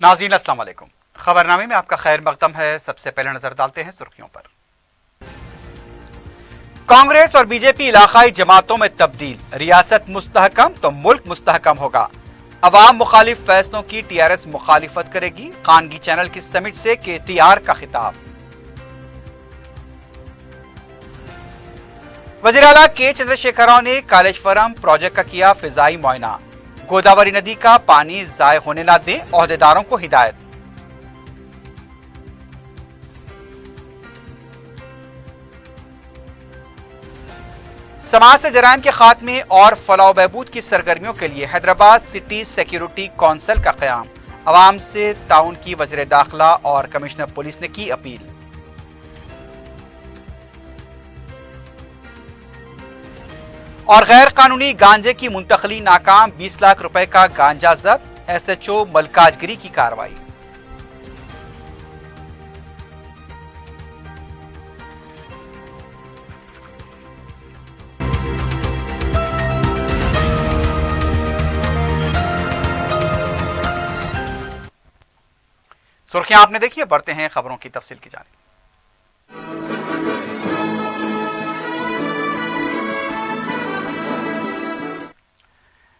नाज़रीन अस्सलाम वालेकुम। खबरनामे में आपका खैर मकदम है। सबसे पहले नजर डालते हैं सुर्खियों पर। कांग्रेस और बीजेपी इलाकाई जमातों में तब्दील, रियासत मुस्तहकम तो मुल्क मुस्तहकम होगा। अवाम मुखालिफ फैसलों की टीआरएस मुखालिफत करेगी। खानगी चैनल की समिट से केटीआर का खिताब। वज़ीर आला के चंद्रशेखर राव ने कालेश्वरम प्रोजेक्ट का किया फिजाई मुआयना। गोदावरी नदी का पानी जाय होने न दें, ओहदेदारों को हिदायत। समाज से जराइम के खात्मे और फलाह बहबूद की सरगर्मियों के लिए हैदराबाद सिटी सिक्योरिटी काउंसिल का क़याम। अवाम से ताउन की वज़ीर दाखिला और कमिश्नर पुलिस ने की अपील। और गैर कानूनी गांजे की मुंतकली नाकाम, 20 लाख रुपए का गांजा जब्त। एसएचओ मलकाजगिरी की कार्रवाई। सुर्खियां आपने देखी है, बढ़ते हैं खबरों की तफसील की जानिब।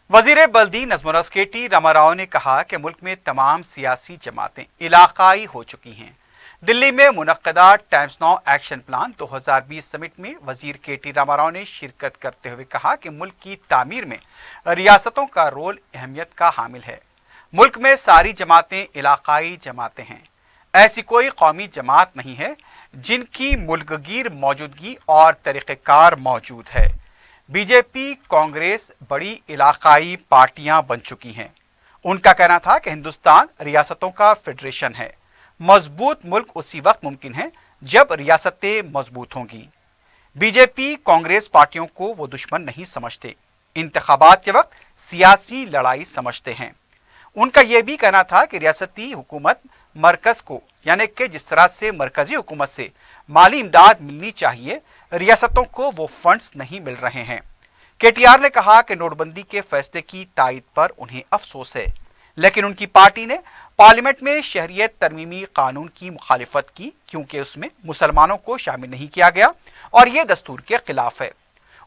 वजीर बल्दी नज़्म नस्क केटी रामाराव ने कहा कि मुल्क में तमाम सियासी जमातें इलाकाई हो चुकी हैं। दिल्ली में मुनक्कदा Times Now action plan 2020 summit में वजीर केटी रामाराव ने शिरकत करते हुए कहा कि मुल्क की तामीर में रियासतों का रोल अहमियत का हामिल है। मुल्क में सारी जमातें इलाकाई जमातें हैं। ऐसी कोई कौमी जमात नहीं है जिनकी मुल्कगीर मौजूदगी और तरीक़ेकार मौजूद है। बीजेपी कांग्रेस बड़ी इलाकाई पार्टियां बन चुकी हैं। उनका कहना था कि हिंदुस्तान रियासतों का फेडरेशन है। मजबूत मुल्क उसी वक्त मुमकिन है जब रियासतें मजबूत होंगी। बीजेपी कांग्रेस पार्टियों को वो दुश्मन नहीं समझते, इंतखाबात के वक्त सियासी लड़ाई समझते हैं। उनका यह भी कहना था कि रियासती हुकूमत मरकज को, यानी कि जिस तरह से मरकजी हुकूमत से माली इमदाद मिलनी चाहिए, रियासतों को वो फंड्स नहीं मिल रहे हैं। केटीआर ने कहा कि नोटबंदी के फैसले की तायद पर उन्हें अफसोस है, लेकिन उनकी पार्टी ने पार्लियामेंट में शहरियत तरमीमी कानून की मुखालिफत की क्योंकि उसमें मुसलमानों को शामिल नहीं किया गया और ये दस्तूर के खिलाफ है।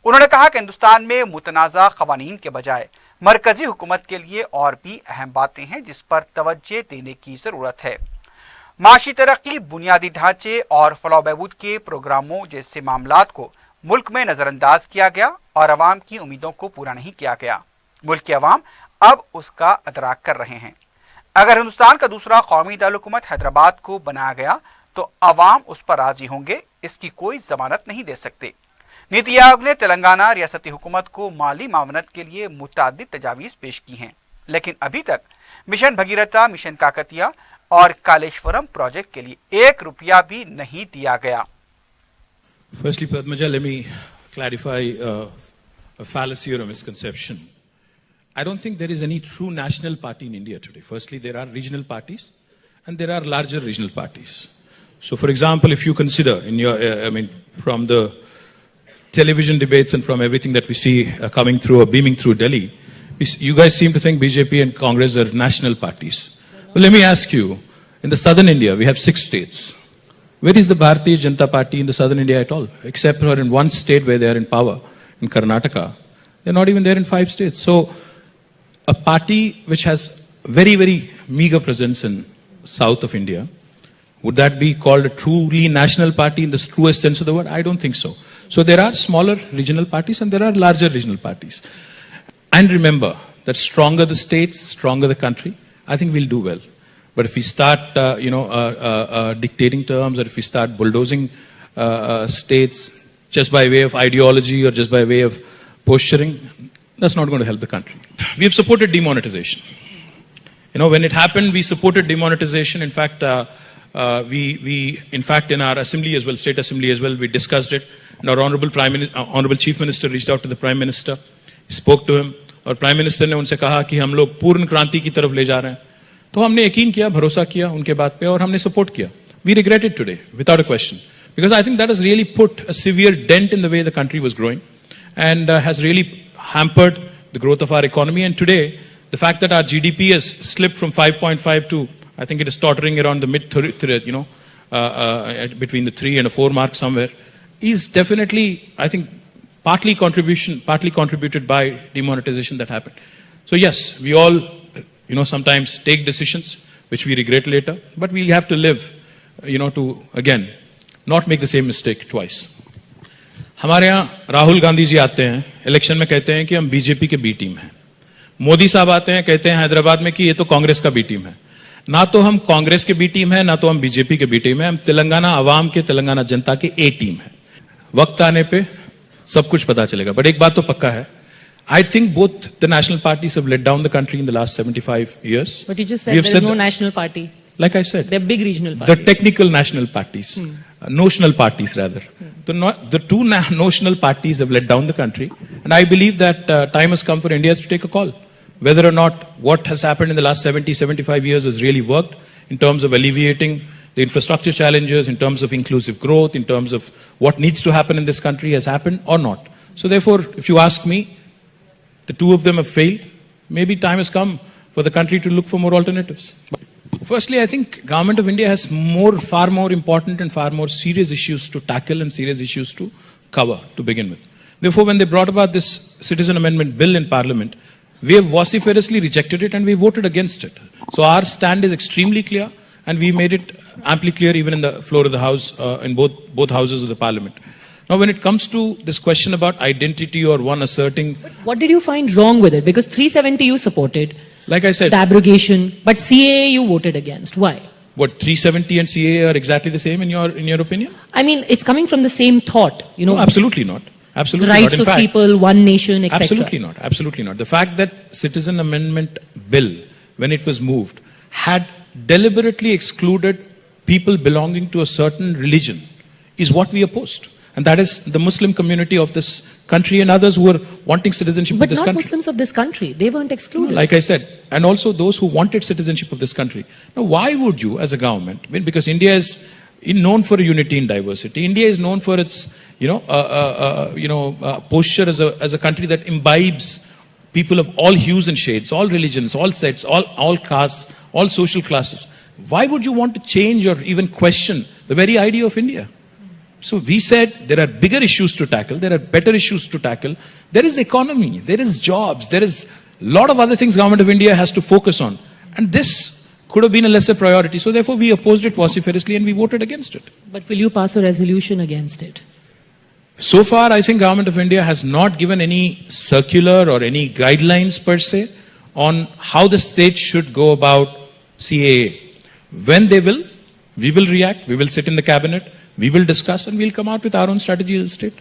उन्होंने कहा कि हिंदुस्तान में मुतनाज़ा क़वानीन के बजाय मरकजी हुकूमत के लिए और भी अहम बातें हैं जिस पर तवज्जो देने की जरूरत है। माशी तरक्की, बुनियादी ढांचे और फलाह बहबूद के प्रोग्रामों जैसे मामलात को मुल्क में नजरअंदाज किया गया और अवाम की उम्मीदों को पूरा नहीं किया गया। मुल्क के अवाम अब उसका अदराक कर रहे हैं। अगर हिंदुस्तान का दूसरा कौमी दारुल-हुकूमत हैदराबाद को बनाया गया तो अवाम उस पर राजी होंगे, इसकी कोई जमानत नहीं दे सकते। नीति आयोग ने तेलंगाना रियासती हुकूमत को माली मावनत के लिए मुतादिद तजावीज़ पेश की हैं, लेकिन अभी तक मिशन भगीरथा, मिशन काकतिया और कालेश्वरम प्रोजेक्ट के लिए 1 रुपया भी नहीं दिया गया। Firstly, Padmaja, let me clarify a fallacy or a misconception. I don't think there is any true national party in India today. Firstly, there are regional parties and there are larger regional parties. So, for example, if you consider in your, from the television debates and from everything that we see coming through or beaming through Delhi, you guys seem to think BJP and Congress are national parties. Well, let me ask you, in the southern India, we have 6 states. Where is the Bharatiya Janata Party in the southern India at all? Except for in one state where they are in power, in Karnataka. They're not even there in 5 states. So, a party which has very, very meager presence in south of India, would that be called a truly national party in the truest sense of the word? I don't think so. So there are smaller regional parties and there are larger regional parties. And remember that stronger the states, stronger the country, I think we'll do well. But if we start, dictating terms, or if we start bulldozing states just by way of ideology or just by way of posturing, that's not going to help the country. We have supported demonetization. When it happened, we supported demonetization. In fact, in our assembly as well, state assembly as well, we discussed it. And our honorable Chief Minister reached out to the Prime Minister, spoke to him, और Prime Minister ने उनसे कहा कि हम लोग पूर्ण क्रांति की तरफ ले जा रहे हैं। तो हमने यकीन किया, भरोसा किया उनके बात पे और हमने support किया. We regret it today, without a question, because I think that has really put a severe dent in the way the country was growing, and has really hampered the growth of our economy. And today, the fact that our GDP has slipped from 5.5 to I think it is tottering around the between the 3 and a 4 mark somewhere, is definitely, I think, partly contributed by demonetization that happened. So yes, we all, sometimes take decisions which we regret later, but we have to live, to, again, not make the same mistake twice. हमारे यहाँ राहुल गांधी जी आते हैं, election में कहते हैं कि हम BJP के बी टीम हैं. मोदी साहब आते हैं, कहते हैं हैदराबाद में कि ये तो कांग्रेस का बी टीम है. ना तो हम कांग्रेस के बी टीम है, ना तो हम बीजेपी के बी टीम है. हम तेलंगाना आवाम के, तेलंगाना जनता के ए टीम है. वक्त आने पे सब कुछ पता चलेगा. बट एक बात तो पक्का है, I think both the national parties have let down the country in the last 75 years. But you just said there is no national party. Like I said, they're big regional parties. The technical national parties, notional parties rather. The two notional parties have let down the country, and I believe that time has come for India to take a call. Whether or not what has happened in the last 75 years has really worked in terms of alleviating the infrastructure challenges, in terms of inclusive growth, in terms of what needs to happen in this country has happened or not. So therefore, if you ask me, the two of them have failed. Maybe time has come for the country to look for more alternatives. Firstly, I think Government of India has far more important and far more serious issues to tackle and serious issues to cover to begin with. Therefore, when they brought about this Citizen Amendment Bill in Parliament, we have vociferously rejected it and we voted against it. So our stand is extremely clear, and we made it amply clear even in the floor of the House, in both houses of the Parliament. Now, when it comes to this question about identity or one asserting... But what did you find wrong with it? Because 370 you supported. Like I said... The abrogation. But CAA you voted against. Why? What, 370 and CAA are exactly the same in your opinion? I mean, it's coming from the same thought. No, absolutely not. Absolutely the rights not. of people, one nation, etc. Absolutely not. Absolutely not. The fact that Citizen Amendment Bill, when it was moved, had deliberately excluded people belonging to a certain religion is what we opposed. And that is the Muslim community of this country and others who are wanting citizenship of this country. But not Muslims of this country. They weren't excluded. Like I said, and also those who wanted citizenship of this country. Now, why would you, as a government, because India is known for unity in diversity. India is known for its, posture as a country that imbibes people of all hues and shades, all religions, all sects, all castes, all social classes. Why would you want to change or even question the very idea of India? So we said there are bigger issues to tackle, there are better issues to tackle. There is economy, there is jobs, there is a lot of other things Government of India has to focus on. And this could have been a lesser priority. So therefore we opposed it vociferously and we voted against it. But will you pass a resolution against it? So far, I think Government of India has not given any circular or any guidelines per se on how the state should go about CAA. When they will, we will react, we will sit in the cabinet, we will discuss and we'll come out with our own strategy as a state.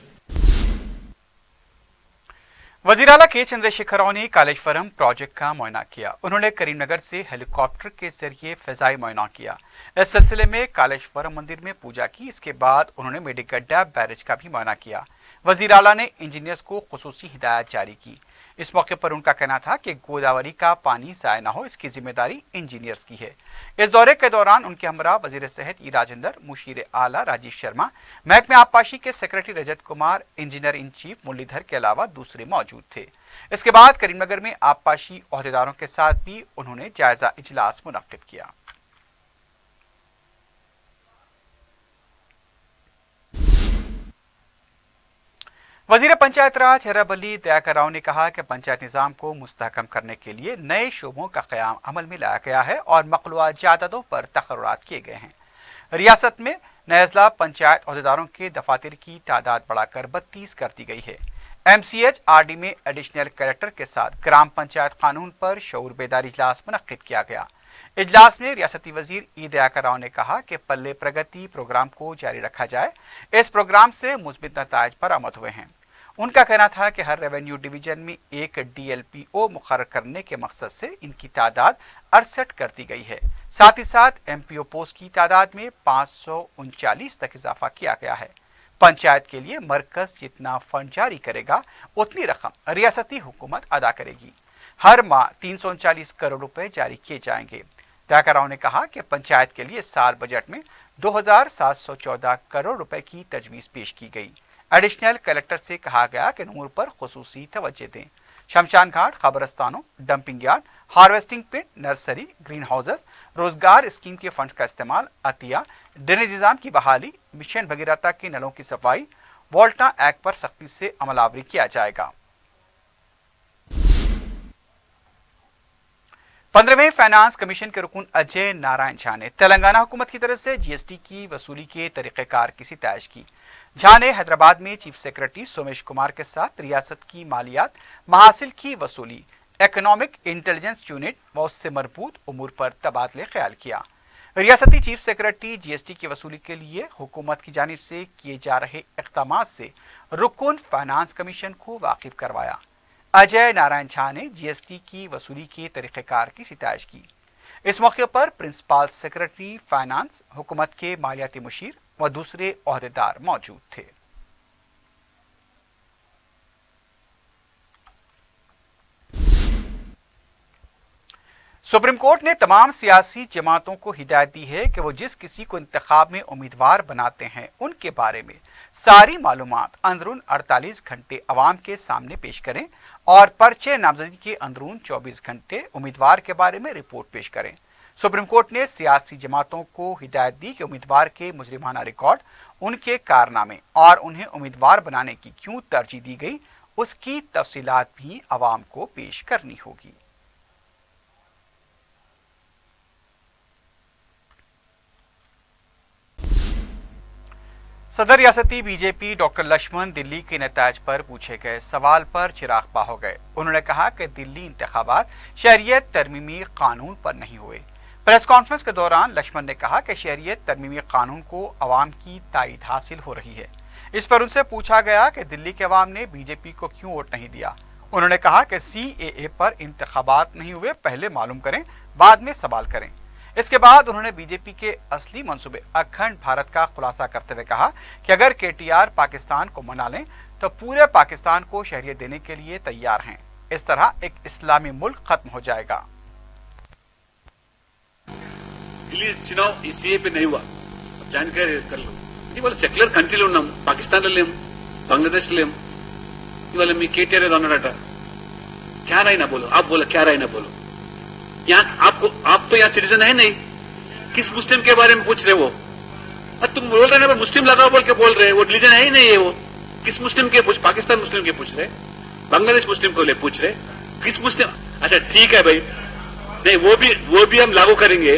वजीराला के चंद्रशेखर राव ने Kaleshwaram project का मुआयना किया. उन्होंने करीमनगर से helicopter के जरिए फिजाई मुआयना किया. इस सिलसिले में कालेश्वरम मंदिर में पूजा की. इसके बाद उन्होंने मेडिगड्डा बैरेज का भी मुआयना किया. वजीराला ने इंजीनियर्स को खुसूसी हिदायत जारी की. इस मौके पर उनका कहना था कि गोदावरी का पानी ज़ाया न हो, इसकी जिम्मेदारी इंजीनियर्स की है. इस दौरे के दौरान उनके हमरा वजीर सेहत ई राजेंद्र, मुशीर आला राजीव शर्मा, महकमे आबपाशी के secretary Rajat Kumar, engineer in chief Muralidhar के अलावा दूसरे मौजूद थे. इसके बाद करीमनगर में आबपाशी ओहदेदारों के साथ भी उन्होंने जायजा इजलास मुनक्किद किया. वजीर पंचायत राज हैदराबली दयाकर राव ने कहा कि पंचायत निज़ाम को मुस्तहकम करने के लिए नए शोबों का क़याम अमल में लाया गया है और मक़लूआ जायदादों पर तक़र्रुरात किए गए हैं. रियासत में नए अज़ला पंचायत ओहदेदारों के दफातर की तादाद बढ़ाकर 32 कर दी गई है. MCH RD में एडिशनल कलेक्टर के साथ ग्राम पंचायत कानून पर शऊर बेदारी इजलास मुनक्किद किया गया. इजलास में रियासती वजीर ई दयाकर राव ने कहा कि पल्ले प्रगति प्रोग्राम को जारी रखा जाए. इस प्रोग्राम से मुस्बित नताइज बरामद हुए हैं. उनका कहना था कि हर रेवेन्यू डिवीजन में एक DLPO मुकर्रर करने के मकसद से इनकी तादाद 68 कर दी गई है. साथ ही साथ MPO पोस्ट की तादाद में 539 तक इजाफा किया गया है. पंचायत के लिए मरकज जितना फंड जारी करेगा उतनी रकम रियासती हुकूमत अदा करेगी. हर माह 339 करोड़ रुपए जारी किए जाएंगे. दयाकर राव ने कहा कि पंचायत के लिए साल बजट में 2714 करोड़ रुपए की तजवीज़ पेश की गई. एडिशनल कलेक्टर से कहा गया कि नूर पर खुसूसी तवज्जो दें. शमशान घाट, खबरस्तानों, डंपिंग यार्ड, हार्वेस्टिंग पिट, नर्सरी, ग्रीन हाउसेस, रोजगार स्कीम के फंड का इस्तेमाल, अतिया, ड्रेनेज निजाम की बहाली, मिशन भगीरथा के नलों की सफाई, वोल्टा एक्ट पर सख्ती से अमलावरी किया जाएगा। 15वें फाइनेंस कमीशन के रुकन अजय नारायण झा ने तेलंगाना हुकूमत की तरफ से जीएसटी की वसूली के तरीक़ेकार की सिताइश की। झा ने हैदराबाद में चीफ सेक्रेटरी सोमेश कुमार के साथ रियासत की मालियात महासिल की वसूली, इकोनॉमिक इंटेलिजेंस यूनिट व उससे मरबूत उमूर पर तबादले ख्याल किया। रियासती चीफ सेक्रेटरी जीएसटी की वसूली के लिए हुकूमत की जानिब से किए जा रहे इक़दामात से रुकन फाइनेंस कमीशन को वाकिफ करवाया। अजय नारायण झा ने जीएसटी की वसूली के तरीक़ेकार की सिताइश की। इस मौके पर प्रिंसिपल सेक्रेटरी फाइनेंस, हुकूमत के मालियाती मुशीर व दूसरे ओहदेदार मौजूद थे। सुप्रीम कोर्ट ने तमाम सियासी जमातों को हिदायत दी है कि वो जिस किसी को इंतखाब में उम्मीदवार बनाते हैं उनके बारे में सारी मालूमात अंदरून 48 घंटे अवाम के सामने पेश करें और पर्चे नामजदगी के अंदरून 24 घंटे उम्मीदवार के बारे में रिपोर्ट पेश करें। सुप्रीम कोर्ट ने सियासी जमातों को हिदायत दी कि उम्मीदवार के मुजरिमाना रिकॉर्ड, उनके कारनामे और उन्हें उम्मीदवार बनाने की क्यों तरजीह दी गई, उसकी तफसीलात भी अवाम को पेश करनी होगी। सदर रियासती बीजेपी डॉक्टर लक्ष्मण दिल्ली के नताज पर पूछे गए सवाल पर चिराग पा हो गए। उन्होंने कहा कि दिल्ली इंतखाबात शहरियत तरमीमी कानून पर नहीं हुए। प्रेस कॉन्फ्रेंस के दौरान लक्ष्मण ने कहा कि शहरियत तरमीमी कानून को अवाम की ताईद हासिल हो रही है। इस पर उनसे पूछा गया कि दिल्ली के अवाम ने बीजेपी को क्यों वोट नहीं दिया। उन्होंने कहा कि CAA पर इंतखाबात नहीं हुए, पहले मालूम करें, बाद में सवाल करें। इसके बाद उन्होंने बीजेपी के असली मंसूबे अखंड भारत का खुलासा करते हुए कहा कि अगर KTR पाकिस्तान को मना लें तो पूरे पाकिस्तान को शहरियत देने के लिए तैयार हैं। इस तरह एक इस्लामी मुल्क खत्म हो जाएगा। दिल्ली चुनाव CAA पे नहीं हुआ, अब जानकारी कर लो। ఇవాళ సెక్యులర్ కంట్రీలో ఉన్నాం, పాకిస్తాన్లో లేం, బంగ్లాదేశ్ లేం। ఇవాళ మీ KTR ఏదో అన్నాడట, क्या राय बोलो, आप बोलो क्या राय बोलो। यहाँ आप तो यहाँ सिटीजन है नहीं, किस मुस्लिम के बारे में पूछ रहे हो? और तुम बोल रहे ना मुस्लिम लगाओ बोल के बोल रहे, वो रिलीजन है ही नहीं है। वो किस मुस्लिम के पूछ, पाकिस्तान मुस्लिम के पूछ रहे, बांग्लादेश मुस्लिम को ले पूछ रहे, किस मुस्लिम? अच्छा ठीक है भाई, नहीं वो भी हम लागू करेंगे।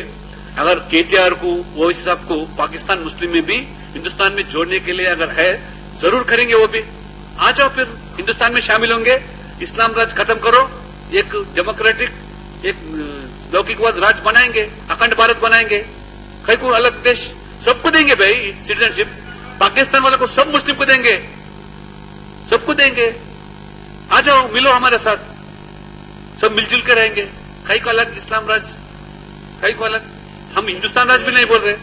अगर KTR को, वो साहब को पाकिस्तान मुस्लिम में भी हिंदुस्तान में जोड़ने के लिए अगर है, जरूर करेंगे। वो भी आ जाओ, फिर हिंदुस्तान में शामिल होंगे, इस्लाम राज खत्म करो, एक डेमोक्रेटिक, एक लौकिकवाद राज बनाएंगे, अखंड भारत बनाएंगे, कई को अलग देश सबको देंगे भाई सिटीजनशिप। पाकिस्तान वालों को सब मुस्लिम को देंगे, सबको देंगे। आ जाओ, मिलो हमारे साथ, सब मिलजुल के रहेंगे। कई को अलग इस्लाम राज, कई को अलग, हम हिंदुस्तान राज भी नहीं बोल रहे,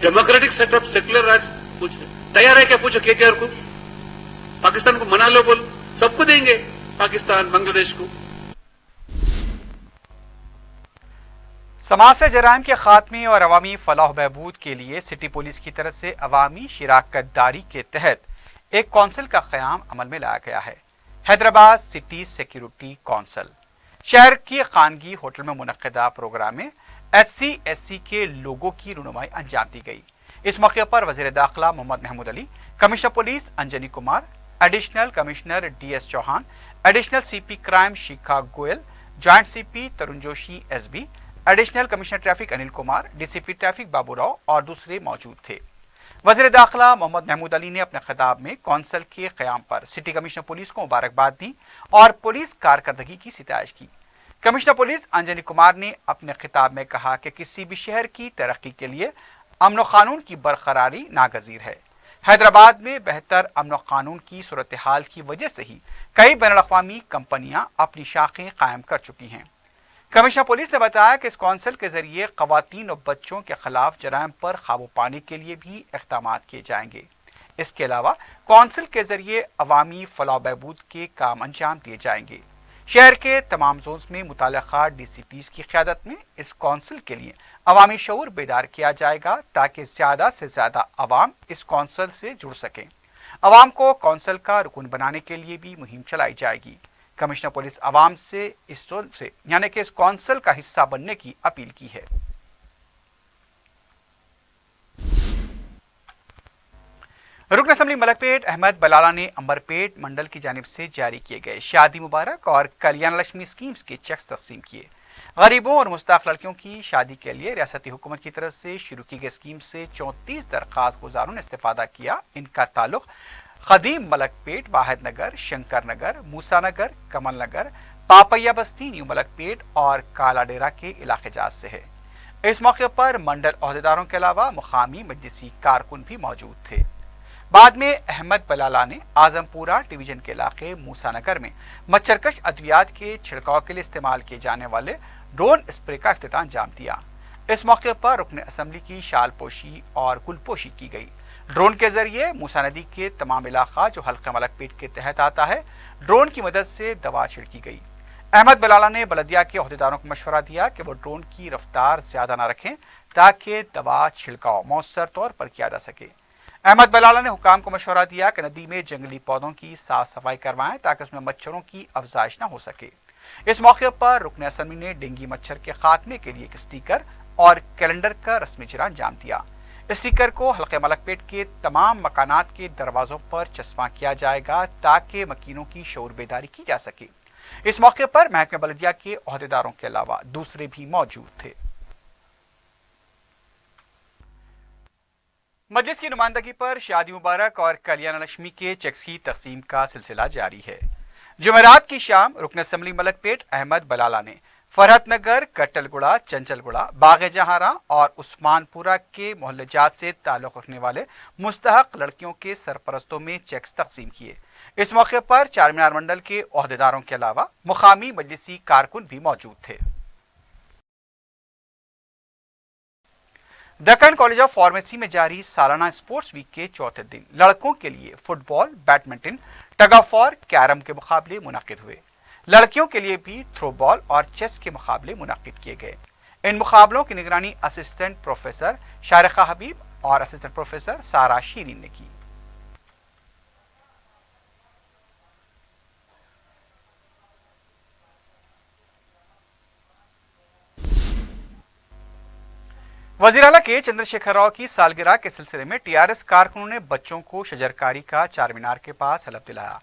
डेमोक्रेटिक सेटअप, सेक्युलर राज पूछ रहे। तैयार है क्या? पूछो KTR को, पाकिस्तान को मना लो बोल, सबको देंगे, पाकिस्तान, बांग्लादेश को। समाज से जराइम के खात्मे और अवामी फलाह बहबूद के लिए सिटी पुलिस की तरफ से अवामी शिराकत दारी के तहत एक कौंसिल का क़याम अमल में लाया गया है। हैदराबाद सिटी सिक्योरिटी कौंसिल शहर की खानगी होटल में मुनक्किदा प्रोग्राम में HC/SC के लोगों की रुनुमाई अंजाम दी गई। इस मौके पर वज़ीर दाखिला Mohammad Mahmood Ali, commissioner police Anjani Kumar, additional commissioner DS Chauhan, additional CP crime Shikha Goel, joint CP Tarun Joshi SB, additional commissioner traffic Anil Kumar, DCP traffic Babu Rao और दूसरे मौजूद थे। वज़ीर दाखिला मोहम्मद महमूद अली ने अपने खिताब में कौंसिल के क़याम पर सिटी कमिश्नर पुलिस को मुबारकबाद दी और पुलिस कारकर्दगी की सिताइश की। कमिश्नर पुलिस अंजनी कुमार ने अपने खिताब में कहा कि किसी भी शहर की तरक्की के लिए अमन कानून की बरकरारी नागजीर है। हैदराबाद में बेहतर अमन कानून की सूरत हाल की वजह से ही कई बैनुल-अक़वामी कंपनियां अपनी शाखें कायम कर चुकी हैं। कमिश्नर पुलिस ने बताया कि इस कौंसिल के जरिए ख़वातीन और बच्चों के खिलाफ जराइम पर काबू पाने के लिए भी इक़दाम किए जाएंगे। इसके अलावा कौंसिल के जरिए अवामी फलाह बहबूद के काम अंजाम दिए जाएंगे। शहर के तमाम जोन्स में मुताल्लिक़ा DCPs की क़यादत में इस कौंसिल के लिए अवामी शऊर बेदार किया जाएगा ताकि ज़्यादा से ज़्यादा अवाम इस कौंसिल से जुड़ सकें। अवाम को कौंसिल का रुकन बनाने के लिए भी मुहिम चलाई जाएगी। कमिश्नर पुलिस आवाम से इस रोल से यानी कि इस कौंसिल का हिस्सा बनने की अपील की है। रुकन असम्बली मलकपेट अहमद बलाला ने अंबरपेट मंडल की जानिब से जारी किए गए शादी मुबारक और कल्याण लक्ष्मी स्कीम्स के चेक्स तस्लीम किए। गरीबों और मुस्ताक लड़कियों की शादी के लिए रियासती हुकूमत की तरफ से शुरू की गई स्कीम से 34 दरख्वास्त गुजारों ने इस्तेफादा किया। इनका ताल्लुक खदीम मलकपेट, वाहिद नगर, शंकर नगर, मूसा नगर, कमल नगर, पापैया बस्ती, न्यू मलकपेट और काला डेरा के इलाके जात से है। इस मौके पर मंडल ओहदेदारों के अलावा मुकामी मजलिसी कारकुन भी मौजूद थे। बाद में अहमद बलाला ने आजमपुरा डिवीजन के इलाके मूसा नगर में मच्छरकश अद्वियात के छिड़काव के लिए इस्तेमाल किए जाने वाले ड्रोन स्प्रे का इफ्तिताम अंजाम दिया। इस मौके पर रुकन असम्बली की शालपोशी और गुलपोशी की गई। ड्रोन के जरिए मूसा नदी के तमाम इलाका जो हल्का मलकपेट के तहत आता है, ड्रोन की मदद से दवा छिड़की गई। अहमद बलाला ने बलदिया के अहदेदारों को मशवरा दिया कि वो ड्रोन की रफ्तार ज्यादा न रखें ताकि दवा छिड़काव मौसर तौर पर किया जा सके। अहमद बलाला ने हुकाम को मशवरा दिया कि नदी में जंगली पौधों की साफ सफाई करवाएं ताकि उसमें मच्छरों की अफजाइश न हो सके। इस मौके पर रुकन असम्बली ने डेंगू मच्छर के खात्मे के लिए एक स्टिकर और कैलेंडर का रस्मी इजरा अंजाम दिया। स्टिकर को हल्के मलकपेट के तमाम मकानात के दरवाजों पर चस्पा किया जाएगा ताकि मकीनों की शऊर बेदारी की जा सके। इस मौके पर महकमे बलदिया के अहदेदारों के अलावा दूसरे भी मौजूद थे। मजलिस की नुमाइंदगी पर शादी मुबारक और कल्याण लक्ष्मी के चेक्स की तकसीम का सिलसिला जारी है। जुमेरात की शाम रुकन असम्बली मलकपेट अहमद बलाला ने फरहत नगर, कट्टलगुड़ा, चंचलगुड़ा, बाग जहारा और उस्मानपुरा के मोहल्लेजात से ताल्लुक रखने वाले मुस्तहक लड़कियों के सरपरस्तों में चेक्स तकसीम किए। इस मौके पर चारमीनार मंडल के ओहदेदारों के अलावा मुकामी मजलिसी कारकुन भी मौजूद थे। दक्कन कॉलेज ऑफ फार्मेसी में जारी सालाना स्पोर्ट्स वीक के चौथे दिन लड़कों के लिए football, badminton, tug of war, carrom के मुकाबले मुनाकिद हुए। लड़कियों के लिए भी थ्रो बॉल और चेस के मुकाबले मुनाकिद किए गए। इन मुकाबलों की निगरानी असिस्टेंट प्रोफेसर शारिका हबीब और असिस्टेंट प्रोफेसर सारा शीरीन ने की। वजीर आला के चंद्रशेखर राव की सालगिरह के सिलसिले में टीआरएस कारकुनों ने बच्चों को शजरकारी का चारमीनार के पास हलफ दिलाया।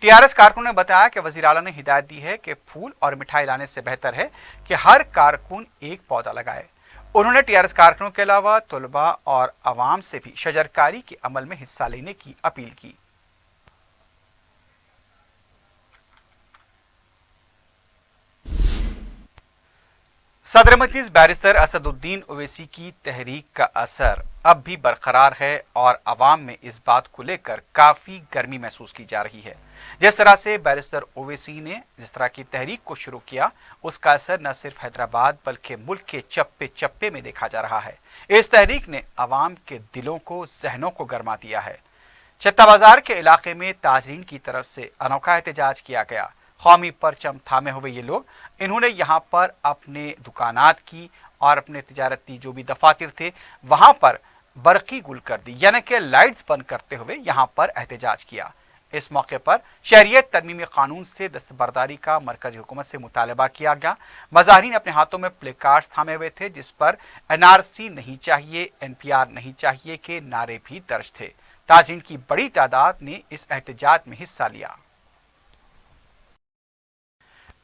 टीआरएस कारकुनों ने बताया कि वजीर आला ने हिदायत दी है कि फूल और मिठाई लाने से बेहतर है कि हर कारकुन एक पौधा लगाए। उन्होंने टीआरएस कारकुनों के अलावा तलबा और अवाम से भी शजरकारी के अमल में हिस्सा लेने की अपील की। सदर मजलिस बैरिस्टर असदुद्दीन ओवैसी की तहरीक का असर अब भी बरकरार है और अवाम में इस बात को लेकर काफी गर्मी महसूस की जा रही है। जिस तरह से बैरिस्टर ओवैसी ने जिस तरह की तहरीक को शुरू किया, उसका असर न सिर्फ हैदराबाद बल्कि मुल्क के चप्पे चप्पे में देखा जा रहा है। इस तहरीक ने अवाम के दिलों को, जहनों को गरमा दिया है। चत्ता बाजार के इलाके में ताजरीन की तरफ से अनोखा एहतजाज किया गया। कौमी परचम थामे हुए ये लोग, इन्होंने यहाँ पर अपने दुकानात की और अपने तिजारती जो भी दफातर थे वहां पर बरकी गुल कर दी, यानी कि लाइट्स बंद करते हुए यहाँ पर एहतजाज किया। इस मौके पर शहरियत तरमीमी कानून से दस्तबरदारी का मरकजी हुकूमत से मुतालबा किया गया। मज़ाहिरीन अपने हाथों में प्ले कार्ड्स थामे हुए थे जिस पर एनआरसी नहीं चाहिए, एनपीआर नहीं चाहिए के नारे भी दर्ज थे। ताजरीन की बड़ी तादाद ने इस एहतजाज में हिस्सा लिया।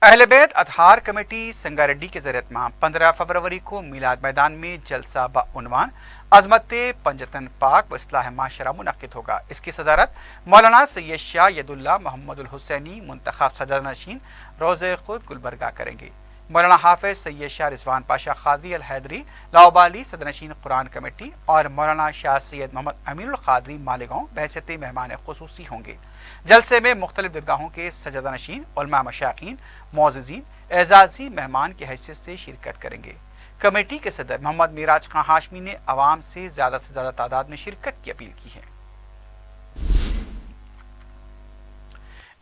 अहले बैत अतहार कमेटी संगारेड्डी के ज़रिए 15 फरवरी को मिलाद मैदान में जलसा बउनवान अजमत पंजतन पाक व इस्लाह माशरा मुनक्किद होगा। इसकी सदारत मौलाना सैयद शाह यदुल्ला मोहम्मदुल हुसैनी मुंतखब सदर नशीन रोज़े खुद गुलबर्गा करेंगे। मौलाना हाफिज सैयद शाह रिजवान पाशा कादरी अल हैदरी लाओबाली सदरनशीन कुरान कमेटी और मौलाना शाह सैयद मोहम्मद अमीनुल कादरी मालेगांव बहसत मेहमान खुसूसी होंगे। जलसे में मुख्तलिफ दरगाहों के सजदा नशीन, उलमा मशाकीन, मोअज़्ज़िज़ीन, एजाजी मेहमान की हैसियत से शिरकत करेंगे। कमेटी के सदर मोहम्मद मिराज खान हाशमी ने अवाम से ज्यादा तादाद में शिरकत की अपील की है।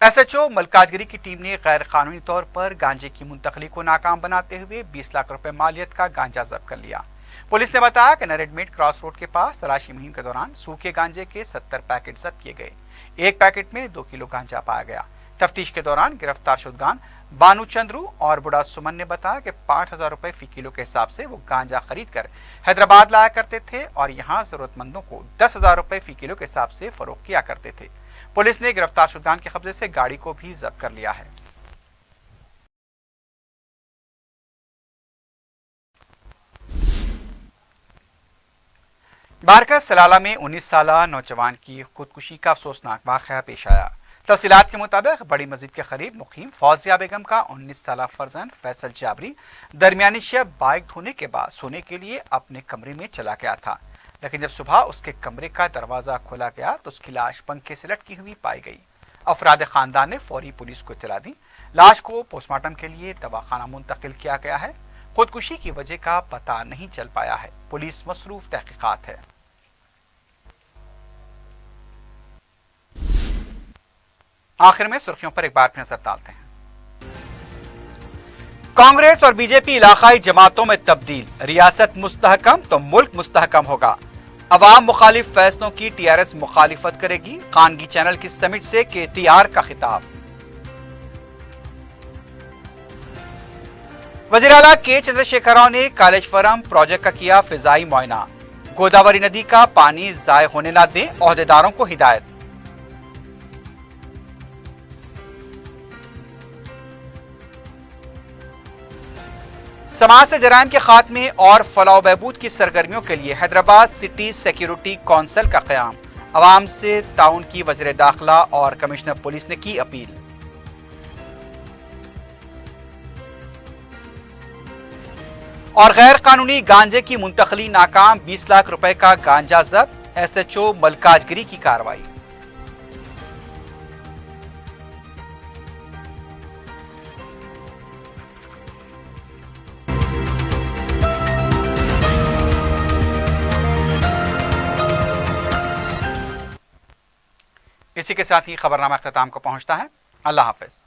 एसएचओ मलकाजगिरी की टीम ने गैर कानूनी तौर पर गांजे की मुंतकली को नाकाम बनाते हुए 20 लाख रुपए मालियत का गांजा जब्त कर लिया। पुलिस ने बताया कि नरेडमेट क्रॉस रोड के पास तलाशी मुहिम के दौरान सूखे गांजे के 70 पैकेट जब्त किए गए। एक पैकेट में 2 किलो गांजा पाया गया। तफ्तीश के दौरान गिरफ्तार शुदगान बानू चंद्रू और बुढ़ा सुमन ने बताया कि 5,000 रुपए फी किलो के हिसाब से वो गांजा खरीद कर हैदराबाद लाया करते थे और यहाँ जरूरतमंदों को 10,000 रुपए फी किलो के हिसाब से फरोख्त किया करते थे। पुलिस ने गिरफ्तार शुदगान के कब्जे से गाड़ी को भी जब्त कर लिया है। बारका सलाला में 19 साल नौजवान की खुदकुशी का अफसोसनाक वाक़या पेश आया। तफसीलात के मुताबिक बड़ी मस्जिद के करीब मुकीम फौजिया बेगम का 19 साल फर्जंद फैसल जाबरी दरमियानी शब बाइक धोने के बाद सोने के लिए अपने कमरे में चला गया था, लेकिन जब सुबह उसके कमरे का दरवाजा खोला गया तो उसकी लाश पंखे से लटकी हुई पाई गई। अफराद खानदान ने फौरी पुलिस को इत्तला दी। लाश को पोस्टमार्टम के लिए दवाखाना मुंतकिल किया गया है। खुदकुशी की वजह का पता नहीं चल पाया है। पुलिस मसरूफ तहकीकात है। आखिर में सुर्खियों पर एक बार फिर नजर डालते हैं। कांग्रेस और बीजेपी इलाकाई जमातों में तब्दील, रियासत मुस्तहकम तो मुल्क मुस्तहकम होगा। अवाम मुखालिफ फैसलों की टीआरएस मुखालिफत करेगी। खानगी चैनल की समिट से केटीआर का खिताब। वजीर आला के चंद्रशेखर राव ने कालेश्वरम प्रोजेक्ट का किया फिजाई मुआयना। गोदावरी नदी का पानी जाय होने न दें, ओहदेदारों को हिदायत। समाज से जराइम के खात्मे और फलाह बहबूद की सरगर्मियों के लिए हैदराबाद सिटी सिक्योरिटी काउंसिल का क़याम। अवाम से ताउन की वज़ीर दाखिला और कमिश्नर पुलिस ने की अपील। और गैर कानूनी गांजे की मुंतकली नाकाम, 20 लाख रुपए का गांजा जब्त। एसएचओ मलकाजगिरी की कार्रवाई। इसी के साथ ही खबरनामा अख्ताम को पहुंचता है। अल्लाह हाफिज।